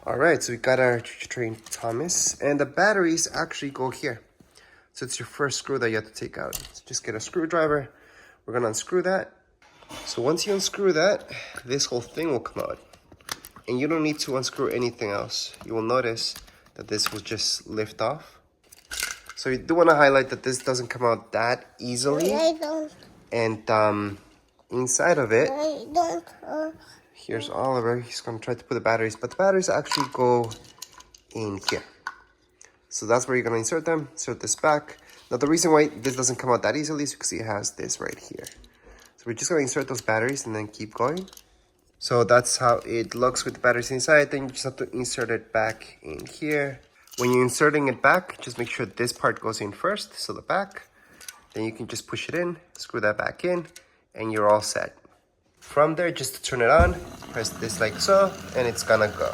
All right, so we got our train Thomas, and the batteries actually go here. So it's your first screw that you have to take out. So just get a screwdriver. We're gonna unscrew that. So once you unscrew that, this whole thing will come out. And you don't need to unscrew anything else. You will notice that this will just lift off. So you do want to highlight that this doesn't come out that easily. I don't. And inside of it, I don't. here's Oliver. He's gonna try to put the batteries, but the batteries actually go in here. So that's where you're gonna insert them. Insert this back. Now the reason why this doesn't come out that easily is because it has this right here. So we're just gonna insert those batteries and then keep going. So that's how it looks with the batteries inside. Then you just have to insert it back in here. When you're inserting it back, just make sure this part goes in first, so the back. Then you can just push it in, screw that back in, and you're all set. From there, just to turn it on, press this like so, and it's gonna go.